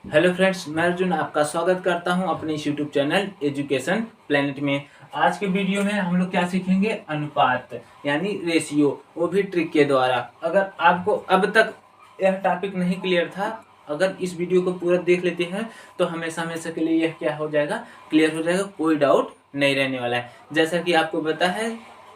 Hello friends, मैं अर्जुन आपका स्वागत करता हूं अपने इस यूट्यूब चैनल एजुकेशन प्लेनेट में। आज के वीडियो में हम लोग क्या सीखेंगे? अनुपात यानी रेशियो, वो भी ट्रिक के द्वारा। अगर आपको अब तक यह टॉपिक नहीं क्लियर था, अगर इस वीडियो को पूरा देख लेते हैं तो हमेशा हमेशा के लिए यह क्या हो जाएगा? क्लियर हो जाएगा, कोई डाउट नहीं रहने वाला है। जैसा कि आपको पता है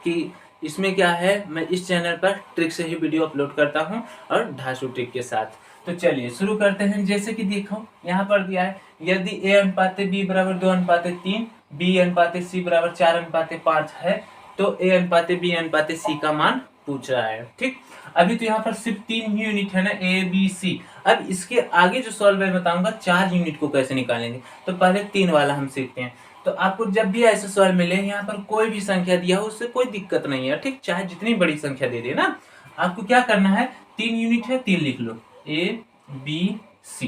कि इसमें क्या है, मैं इस चैनल पर ट्रिक से ही वीडियो अपलोड करता हूँ और 250 ट्रिक के साथ। तो चलिए शुरू करते हैं। जैसे कि देखो यहाँ पर दिया है, यदि a अनुपात b बराबर 2 अनुपात 3, b अनुपात c बराबर 4 अनुपात 5 है तो a अनुपात b अनुपात c का मान पूछ रहा है। ठीक, अभी तो यहाँ पर सिर्फ 3 ही यूनिट है ना, a b c। अब इसके आगे जो सॉल्व मैं बताऊंगा 4 यूनिट को कैसे निकालेंगे, तो पहले 3 वाला हम सीखते हैं। तो आपको जब भी ऐसे सवाल मिले, यहाँ पर कोई भी संख्या दिया हो उससे कोई दिक्कत नहीं है। ठीक, चाहे जितनी बड़ी संख्या दे दे ना, आपको क्या करना है, 3 यूनिट है 3 लिख लो, ए बी सी।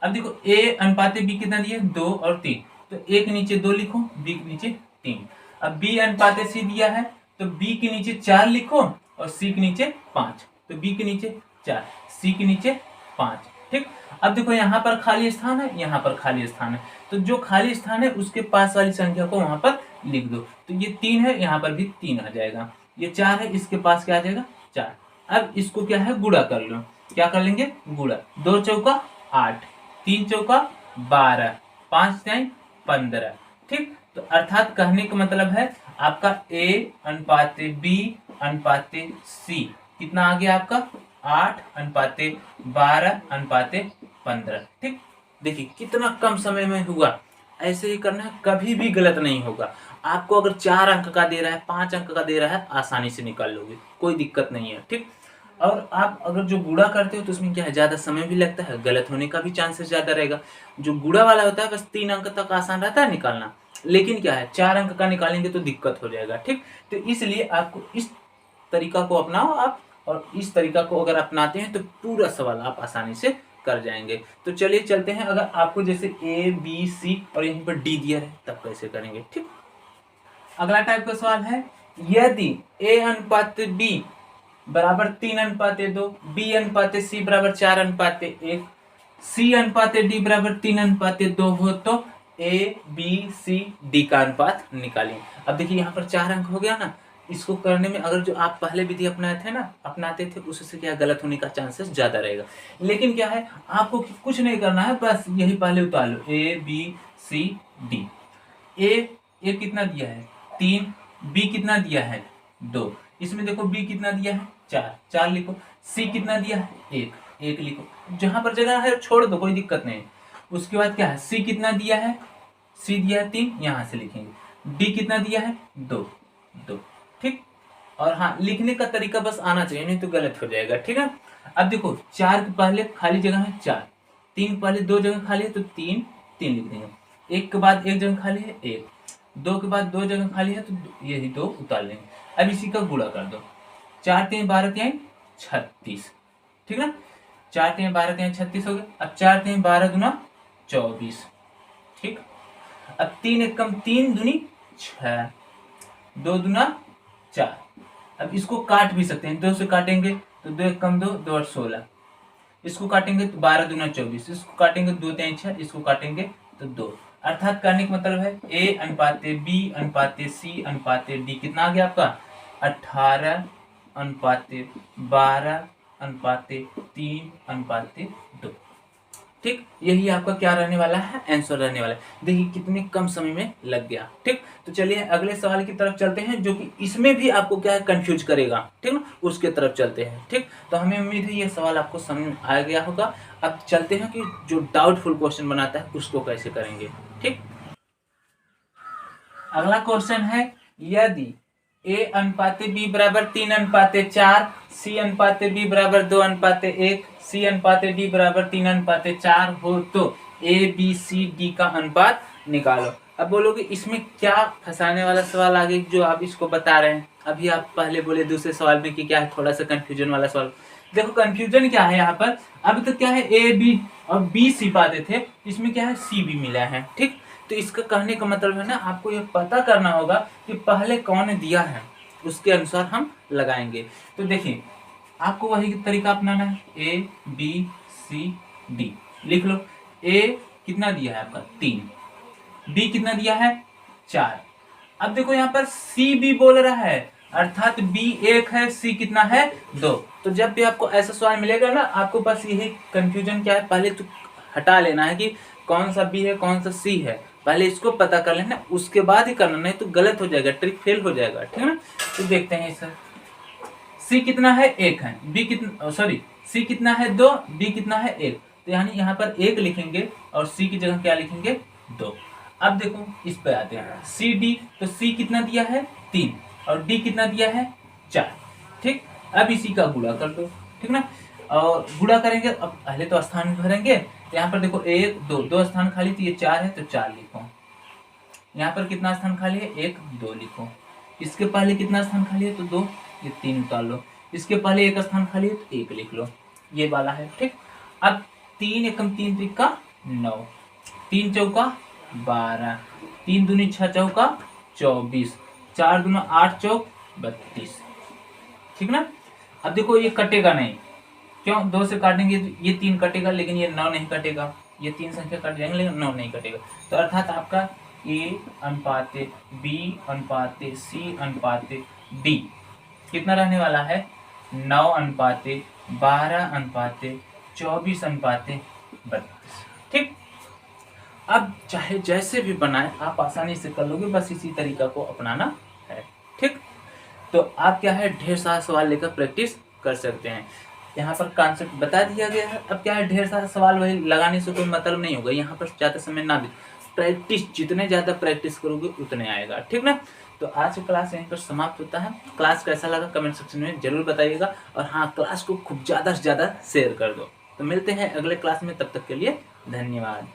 अब देखो ए अनुपात बी कितना दिया, 2 और 3, तो ए के नीचे 2 लिखो, बी के नीचे 3। अब बी अनुपात सी दिया है तो बी के नीचे 4 लिखो और सी के नीचे 5, तो बी के नीचे 4, सी के नीचे 5। ठीक, अब देखो यहाँ पर खाली स्थान है, यहाँ पर खाली स्थान है, तो जो खाली स्थान है उसके पास वाली संख्या को वहां पर लिख दो। तो ये 3 है, यहाँ पर भी 3 आ जाएगा। ये 4 है, इसके पास क्या आ जाएगा, 4। अब इसको क्या है, गुणा कर लो। क्या कर लेंगे, गुणा। 2 चौका 8, 3 चौका 12, 5 टाइम 15। ठीक, तो अर्थात कहने का मतलब है आपका a अनुपात b अनुपात c कितना आ गया आपका, 8 अनुपात 12 अनुपात 15। ठीक, देखिए कितना कम समय में हुआ। ऐसे ही करना है, कभी भी गलत नहीं होगा। आपको अगर 4 अंक का दे रहा है, 5 अंक का दे रहा है, आसानी से निकाल लोगे, कोई दिक्कत नहीं है। ठीक, और आप अगर जो गुणा करते हो तो उसमें क्या है, ज्यादा समय भी लगता है, गलत होने का भी चांसेस ज्यादा रहेगा। जो गुणा वाला होता है बस 3 अंक तक आसान रहता है निकालना, लेकिन क्या है 4 अंक का निकालेंगे तो दिक्कत हो जाएगा। ठीक, तो इसलिए आपको इस तरीका को अपनाओ आप, और इस तरीका को अगर अपनाते हैं तो पूरा सवाल आप आसानी से कर जाएंगे। तो चलिए चलते हैं, अगर आपको जैसे ए बी सी और यहीं पर डी दिया है तब कैसे करेंगे। ठीक, अगला टाइप का सवाल है, यदि ए अनुपात बी बराबर 3 अनुपात 2, बी अनुपात सी बराबर 4 अनुपात 1, सी अनुपात डी बराबर 3 अनुपात 2 हो तो ए बी सी डी का अनुपात निकालिए। अब देखिए यहाँ पर 4 अंक हो गया ना, इसको करने में अगर जो आप पहले विधि अपनाते थे उससे क्या गलत होने का चांसेस ज्यादा रहेगा। लेकिन क्या है, आपको कुछ नहीं करना है, बस यही पहले उतार लो, ए बी सी डी। ए कितना दिया है, 3, बी कितना दिया है, 2, इसमें देखो बी कितना दिया है, 4, 4 लिखो। सी कितना दिया है, 1, 1 लिखो। जहां पर जगह है छोड़ दो, कोई दिक्कत नहीं। उसके बाद क्या है, सी कितना दिया है, सी दिया है 3, यहां से लिखेंगे। डी कितना दिया है, 2, 2। ठीक, और हाँ, लिखने का तरीका बस आना चाहिए, नहीं तो गलत हो जाएगा। ठीक है, अब देखो 4 के पहले खाली जगह है 4, 3 पहले 2 जगह खाली है तो 3, 3 लिख देंगे। 1 के बाद 1 जगह खाली है 1, 2 के बाद 2 जगह खाली है तो यही 2 उतार लेंगे। अब इसी का गुणा कर दो, 4 3 12 3 36। ठीक है, 4 3 12 3 36 हो गया। अब 4 3 12 दूना 24। ठीक, अब 3 एक कम 3 दूनी 6, 2 दूना 4। अब इसको काट भी सकते हैं, 2 से काटेंगे तो 2 एक कम 2, 2 और 16। इसको काटेंगे तो 12 दूना 24, इसको काटेंगे 2 3 6, इसको काटेंगे तो 2। अर्थात करने का मतलब है ए अनुपात बी अनुपात सी अनुपात डी कितना आ गया आपका, 18 अनुपात 12 अनुपात 3 अनुपात 2। ठीक, यही आपका क्या रहने वाला है, आंसर रहने वाला है। देखिए कितने कम समय में लग गया। ठीक, तो चलिए अगले सवाल की तरफ चलते हैं, जो कि इसमें भी आपको क्या है, कंफ्यूज करेगा। ठीक ना, उसके तरफ चलते हैं। ठीक, तो हमें उम्मीद है ये सवाल आपको समझ में आ गया होगा। अब चलते हैं कि जो डाउटफुल क्वेश्चन बनाता है उसको कैसे करेंगे। ठीक, अगला क्वेश्चन है, यदि ए अनुपात बी बराबर 3 अनुपात 4, सी अनुपात बी बराबर 2 अनुपात 1, सी अनुपात डी बराबर 3 अनुपात 4 हो तो ए बी सी डी का अनुपात निकालो। अब बोलोगे इसमें क्या फंसाने वाला सवाल आगे जो आप इसको बता रहे हैं। अभी आप पहले बोले दूसरे सवाल में कि क्या है, थोड़ा सा कंफ्यूजन वाला सवाल। देखो कंफ्यूजन क्या है यहाँ पर, अभी तो क्या है ए बी और बी सी पाते थे, इसमें क्या है सी भी मिला है। ठीक, तो इसका कहने का मतलब है ना, आपको ये पता करना होगा कि पहले कौन दिया है, उसके अनुसार हम लगाएंगे। तो देखिए आपको वही तरीका अपनाना है, ए बी सी डी लिख लो। ए कितना दिया है आपका 3, बी कितना दिया है 4। अब देखो यहाँ पर सी भी बोल रहा है, अर्थात बी 1 है, सी कितना है 2। तो जब भी आपको ऐसा सवाल मिलेगा ना, आपको बस यही कंफ्यूजन क्या है, पहले तो हटा लेना है कि कौन सा बी है कौन सा सी है, पहले इसको पता कर लेना, उसके बाद ही करना, नहीं तो गलत हो जाएगा, ट्रिक फेल हो जाएगा, ठीक है ना। तो देखते हैं सर, सी कितना है 1 है, बी कितना सी कितना है 2, बी कितना है 1। तो यानी यहाँ पर 1 लिखेंगे और सी की जगह क्या लिखेंगे 2। अब देखो इस पे आते हैं, सी डी, तो सी कितना दिया है 3 और डी कितना दिया है 4, ठीक। अब इसी का गुणा कर दो, ठीक ना, और गुणा करेंगे, अब पहले तो स्थान भरेंगे, तो यहाँ पर देखो 1 2 2 स्थान खाली, तो ये 4 है तो 4 लिखो। यहाँ पर कितना स्थान खाली है 1 2 लिखो। इसके पहले कितना स्थान खाली है तो 2, ये 3 उतार लो। इसके पहले 1 स्थान खाली है तो 1 लिख लो, ये वाला है, ठीक। अब 3 एकम 3 त्रिका 9, 3 चौका 12, 3 दूनी 6 चौका 24, 4 दूना 8 चौक 32, ठीक ना। अब देखो ये कटेगा नहीं, क्यों, 2 से काटेंगे तो ये 3 कटेगा, लेकिन ये 9 नहीं कटेगा, ये 3 संख्या कट जाएंगे लेकिन 9 नहीं कटेगा। तो अर्थात आपका ए अनुपात बी अनुपात सी अनुपात डी कितना रहने वाला है 9 अनुपात 12 अनुपात 24 अनुपात 32, ठीक। अब चाहे जैसे भी बनाए आप आसानी से कर लोगे, बस इसी तरीका को अपनाना है, ठीक। तो आप क्या है ढेर सारा सवाल लेकर प्रैक्टिस कर सकते हैं। यहाँ पर कॉन्सेप्ट बता दिया गया है। अब क्या है ढेर सारा सवाल वही लगाने से कोई मतलब नहीं होगा, यहाँ पर ज़्यादा समय ना भी, प्रैक्टिस जितने ज़्यादा प्रैक्टिस करोगे उतने आएगा, ठीक ना। तो आज का क्लास यहीं पर समाप्त होता है। क्लास कैसा लगा कमेंट सेक्शन में जरूर बताइएगा, और हाँ क्लास को खूब ज़्यादा से ज़्यादा शेयर कर दो। तो मिलते हैं अगले क्लास में, तब तक के लिए धन्यवाद।